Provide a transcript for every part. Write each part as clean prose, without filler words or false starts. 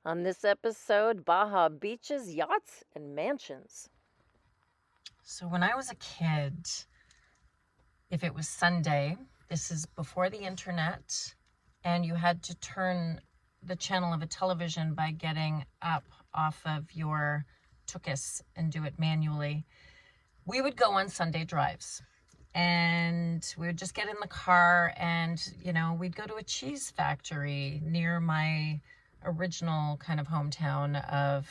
On this episode, Baja beaches, yachts, and mansions. So when I was a kid, if it was Sunday, this is before the internet, and you had to turn the channel of a television by getting up off of your tuchus and do it manually. We would go on Sunday drives, and we would just get in the car and, we'd go to a cheese factory near my original kind of hometown of,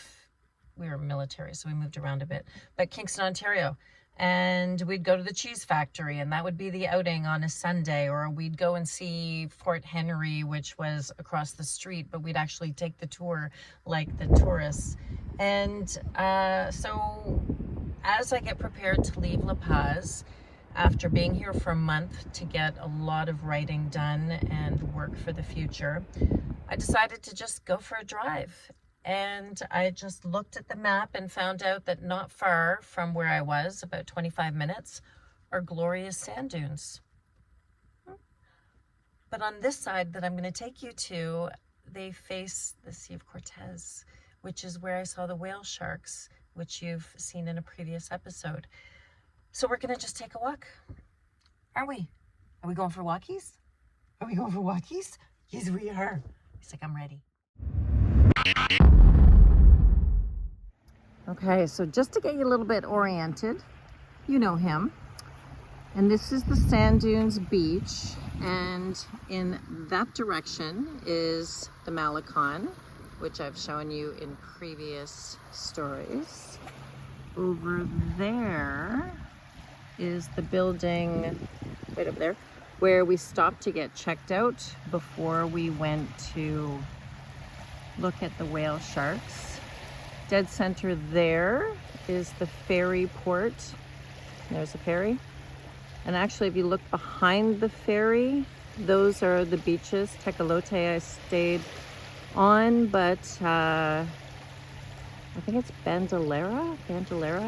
we were military, so we moved around a bit, but Kingston, Ontario. And we'd go to the cheese factory, and that would be the outing on a Sunday. Or we'd go and see Fort Henry, which was across the street, but we'd actually take the tour like the tourists. And so as I get prepared to leave La Paz, after being here for a month to get a lot of writing done and work for the future, I decided to just go for a drive. And I just looked at the map and found out that not far from where I was, about 25 minutes, are glorious sand dunes. But on this side that I'm going to take you to, they face the Sea of Cortez, which is where I saw the whale sharks, which you've seen in a previous episode. So we're going to just take a walk. Are we? Are we going for walkies? Are we going for walkies? Yes, we are. He's like, I'm ready. Okay, so just to get you a little bit oriented, you know him. And this is the Sand Dunes Beach, and in that direction is the Malecon, which I've shown you in previous stories. Over there is the building, right over there, where we stopped to get checked out before we went to look at the whale sharks. Dead center there is the ferry port. There's a ferry. And actually, if you look behind the ferry, those are the beaches. Tecolote I stayed on, but I think it's Bandolera,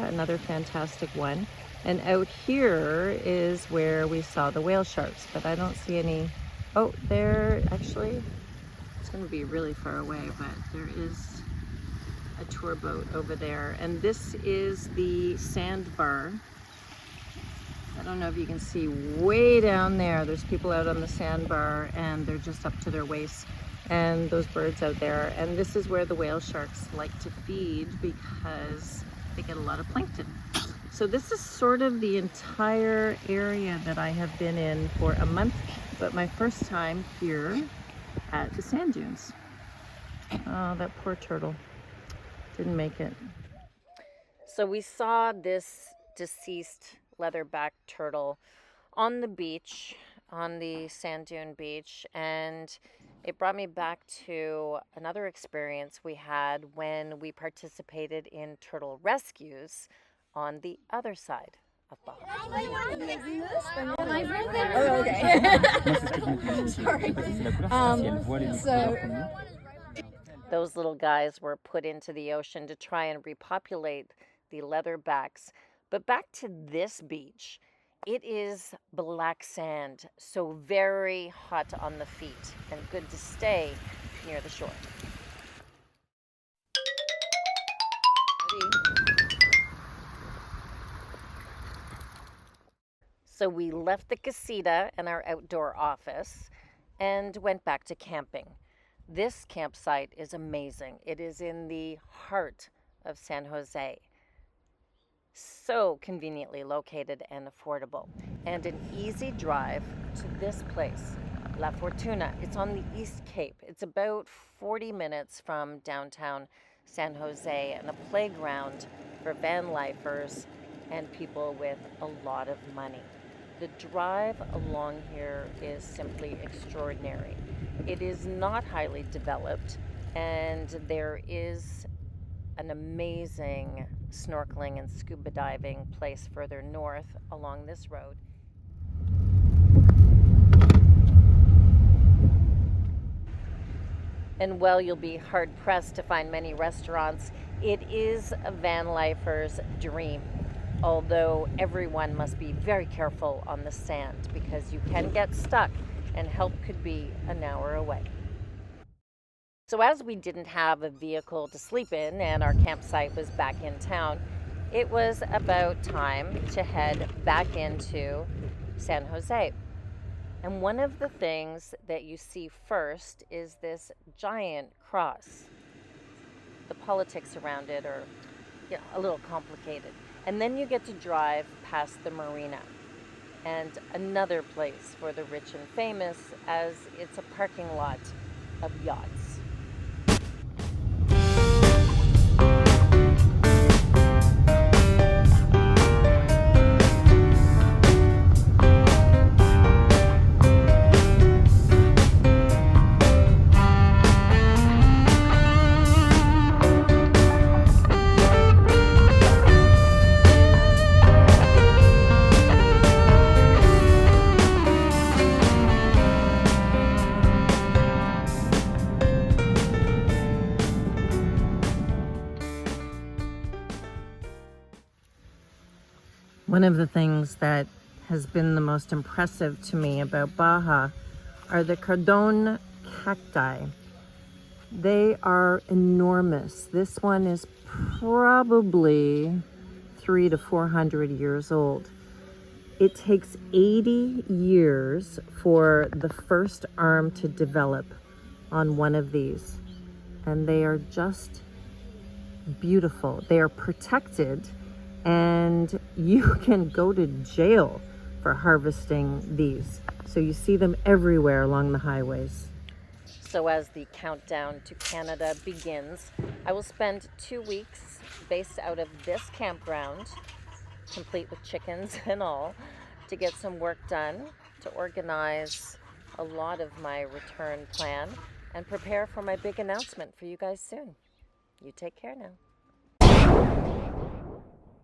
another fantastic one. And out here is where we saw the whale sharks, but I don't see any. Oh, there, actually, it's going to be really far away, but there is a tour boat over there. And this is the sandbar. I don't know if you can see way down there. There's people out on the sandbar, and they're just up to their waists. And those birds out there. And this is where the whale sharks like to feed because they get a lot of plankton. So this is sort of the entire area that I have been in for a month, but my first time here at the sand dunes. Oh, that poor turtle. Didn't make it. So we saw this deceased leatherback turtle on the beach, on the sand dune beach, and it brought me back to another experience we had when we participated in turtle rescues on the other side of Baja. Oh, okay. Sorry. Those little guys were put into the ocean to try and repopulate the leatherbacks. But back to this beach, it is black sand, so very hot on the feet and good to stay near the shore. So we left the casita and our outdoor office and went back to camping. This campsite is amazing. It is in the heart of San Jose. So conveniently located and affordable. And an easy drive to this place, La Fortuna. It's on the East Cape. It's about 40 minutes from downtown San Jose, and a playground for van lifers and people with a lot of money. The drive along here is simply extraordinary. It is not highly developed, and there is an amazing snorkeling and scuba diving place further north along this road. And while you'll be hard-pressed to find many restaurants, it is a van lifer's dream. Although everyone must be very careful on the sand because you can get stuck and help could be an hour away. So as we didn't have a vehicle to sleep in and our campsite was back in town, it was about time to head back into San Jose. And one of the things that you see first is this giant cross. The politics around it are a little complicated. And then you get to drive past the marina, and another place for the rich and famous, as it's a parking lot of yachts. One of the things that has been the most impressive to me about Baja are the Cardone cacti. They are enormous. This one is probably 300 to 400 years old. It takes 80 years for the first arm to develop on one of these, and they are just beautiful. They are protected, and you can go to jail for harvesting these. So you see them everywhere along the highways. So as the countdown to Canada begins, I will spend 2 weeks based out of this campground, complete with chickens and all, to get some work done, to organize a lot of my return plan, and prepare for my big announcement for you guys soon. You take care now.